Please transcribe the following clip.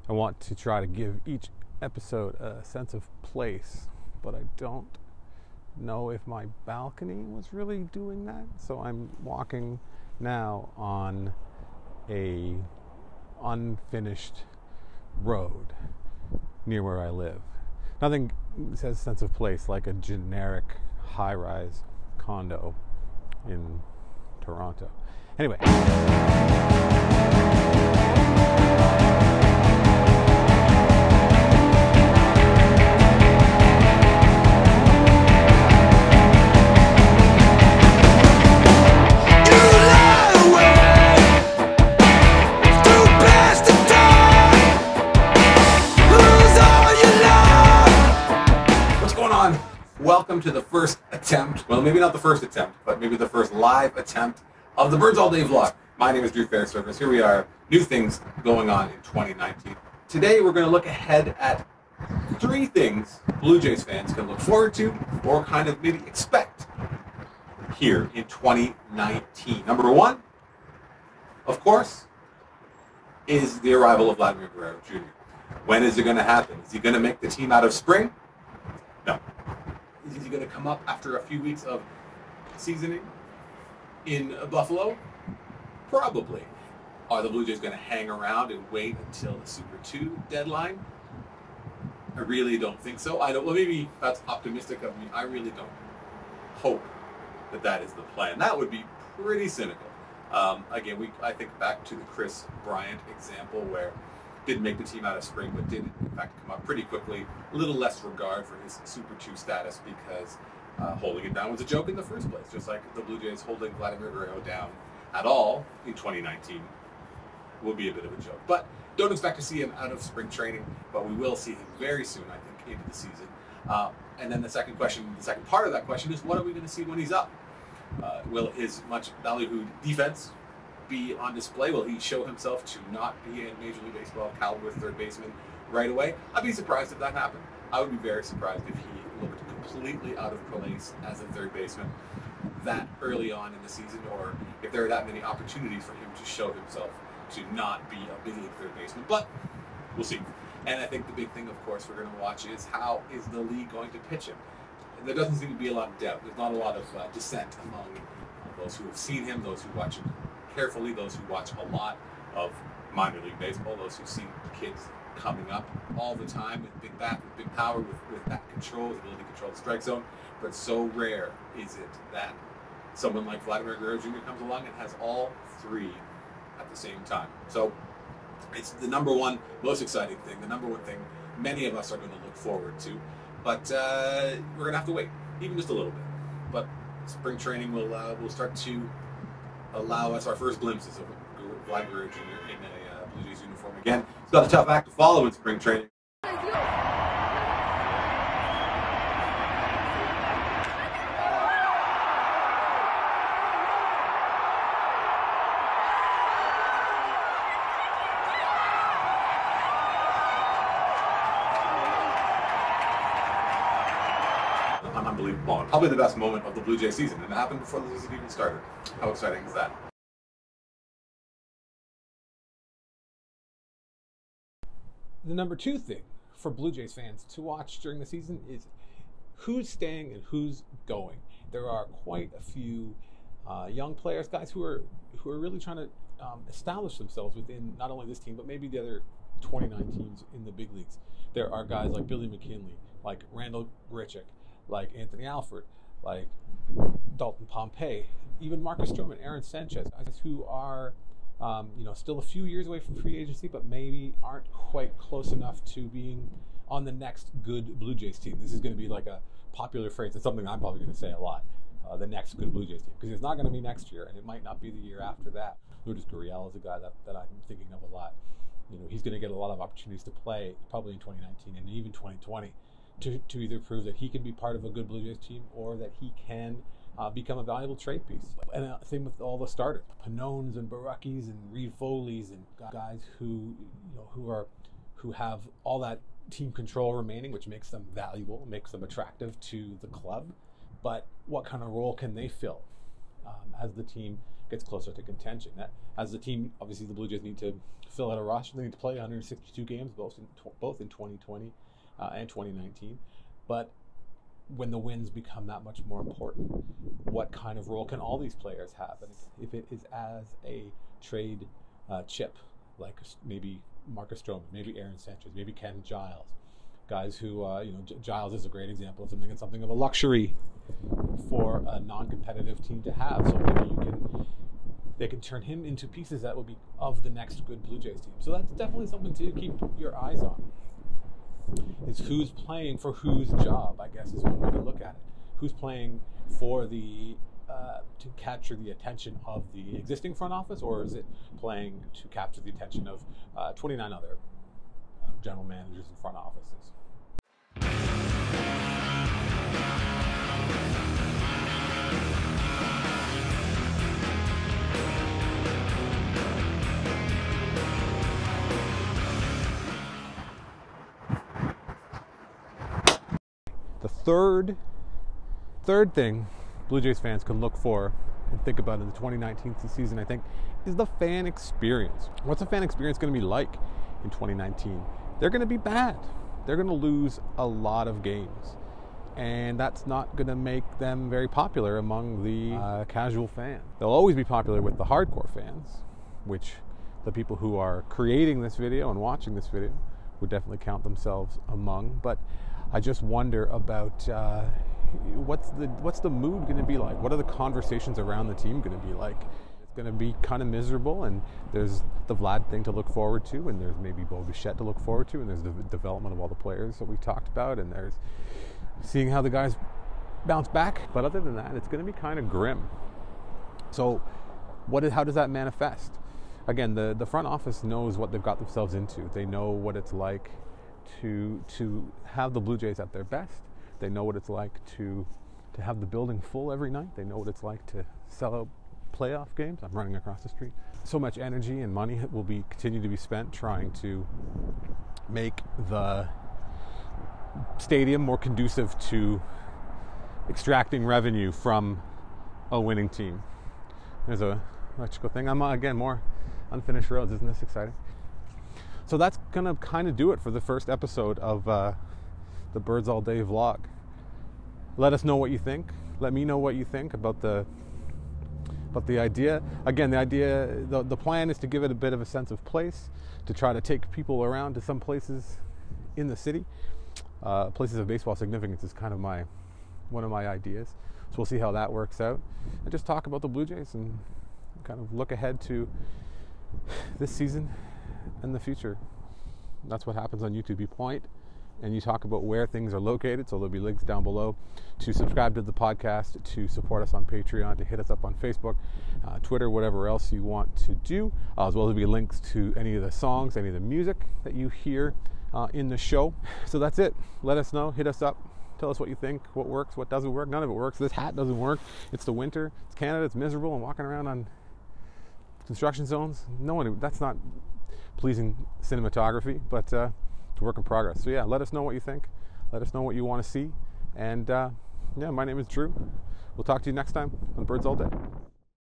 I want to try to give each episode a sense of place, but I don't know if my balcony was really doing that. So I'm walking now on a unfinished road near where I live. Nothing says sense of place like a generic high-rise condo in Toronto. Anyway. Welcome to the first attempt, well, maybe not the first attempt, but maybe the first live attempt of the Birds All Day vlog. My name is Drew Fairservice. Here we are, new things going on in 2019. Today we're going to look ahead at 3 things Blue Jays fans can look forward to or kind of maybe expect here in 2019. Number 1, of course, is the arrival of Vladimir Guerrero Jr. When is it going to happen? Is he going to make the team out of spring? No. Is he going to come up after a few weeks of seasoning in Buffalo? Probably. Are the Blue Jays going to hang around and wait until the Super 2 deadline? I really don't think so. Well, maybe that's optimistic of me. I really don't hope that that is the plan. That would be pretty cynical. Again, I think back to the Chris Bryant example where didn't make the team out of spring, but did in fact come up pretty quickly. A little less regard for his Super 2 status because holding it down was a joke in the first place. Just like the Blue Jays holding Vladimir Guerrero down at all in 2019 will be a bit of a joke. But don't expect to see him out of spring training, but we will see him very soon, I think, into the season. And then the second part of that question is, what are we going to see when he's up? Will his much ballyhooed defense be on display? Will he show himself to not be a Major League Baseball caliber third baseman right away? I'd be surprised if that happened. I would be very surprised if he looked completely out of place as a third baseman that early on in the season, or if there are that many opportunities for him to show himself to not be a big league third baseman. But we'll see. And I think the big thing, of course, we're going to watch is how is the league going to pitch him. There doesn't seem to be a lot of depth. There's not a lot of dissent among those who have seen him, those who watch him carefully, those who watch a lot of minor league baseball, those who see kids coming up all the time with big bat, with big power, with bat control, with ability to control the strike zone. But so rare is it that someone like Vladimir Guerrero Jr. comes along and has all 3 at the same time. So it's the number one most exciting thing, the number one thing many of us are going to look forward to. But we're going to have to wait, even just a little bit. But spring training will start to allow us our first glimpses of Vladimir Guerrero Jr. in a Blue Jays uniform again. It's got a tough act to follow in spring training. Unbelievable. Probably the best moment of the Blue Jays season, and it happened before the season even started. How exciting is that? The number 2 thing for Blue Jays fans to watch during the season is who's staying and who's going. There are quite a few young players, guys who are really trying to establish themselves within not only this team, but maybe the other 29 teams in the big leagues. There are guys like Billy McKinley, like Randall Grichuk, like Anthony Alford, like Dalton Pompey, even Marcus Stroman, Aaron Sanchez, guys who are still a few years away from free agency, but maybe aren't quite close enough to being on the next good Blue Jays team. This is going to be like a popular phrase. It's something I'm probably going to say a lot. The next good Blue Jays team, because it's not going to be next year, and it might not be the year after that. Lourdes Gurriel is a guy that I'm thinking of a lot. He's going to get a lot of opportunities to play probably in 2019 and even 2020 to either prove that he can be part of a good Blue Jays team or that he can become a valuable trade piece. And same with all the starters, Panones and Barakis and Reed Foleys and guys who have all that team control remaining, which makes them valuable, makes them attractive to the club. But what kind of role can they fill? as the team gets closer to contention. That as the team, obviously the Blue Jays need to fill out a roster. They need to play 162 games, both in 2020 and 2019. But when the wins become that much more important, what kind of role can all these players have? And if it is as a trade chip, like maybe Marcus Stroman, maybe Aaron Sanchez, maybe Ken Giles, guys who, Giles is a great example of something of a luxury for a non-competitive team to have. So maybe they can turn him into pieces that will be of the next good Blue Jays team. So that's definitely something to keep your eyes on. Is who's playing for whose job, I guess, is one way to look at it. Who's playing for the to capture the attention of the existing front office, or is it playing to capture the attention of 29 other general managers and front offices? The third thing Blue Jays fans can look for and think about in the 2019 season, I think, is the fan experience. What's the fan experience going to be like in 2019? They're going to be bad. They're going to lose a lot of games. And that's not going to make them very popular among the casual fan. They'll always be popular with the hardcore fans, which the people who are creating this video and watching this video would definitely count themselves among. But I just wonder about what's the mood going to be like? What are the conversations around the team going to be like? It's going to be kind of miserable, and there's the Vlad thing to look forward to, and there's maybe Bo Bichette to look forward to, and there's the development of all the players that we talked about, and there's seeing how the guys bounce back. But other than that, it's going to be kind of grim. So how does that manifest? Again, the front office knows what they've got themselves into. They know what it's like to have the Blue Jays at their best. They know what it's like to have the building full every night. They know what it's like to sell out playoff games. I'm running across the street. So much energy and money will continue to be spent trying to make the stadium more conducive to extracting revenue from a winning team. There's a electrical thing. I'm again more unfinished roads. Isn't this exciting? So that's gonna kind of do it for the first episode of the Birds All Day vlog. Let us know what you think. Let me know what you think about the idea. Again, the plan is to give it a bit of a sense of place, to try to take people around to some places in the city. Places of baseball significance is kind of one of my ideas. So we'll see how that works out. And just talk about the Blue Jays and kind of look ahead to this season and the future. That's what happens on YouTube. You point and you talk about where things are located, so there'll be links down below to subscribe to the podcast, to support us on Patreon, to hit us up on Facebook, Twitter, whatever else you want to do, as well as there'll be links to any of the songs, any of the music that you hear in the show. So that's it. Let us know. Hit us up. Tell us what you think, what works, what doesn't work. None of it works. This hat doesn't work. It's the winter. It's Canada. It's miserable. I'm walking around on construction zones. That's not pleasing cinematography, but it's a work in progress. So yeah, let us know what you think. Let us know what you want to see. And my name is Drew. We'll talk to you next time on Birds All Day.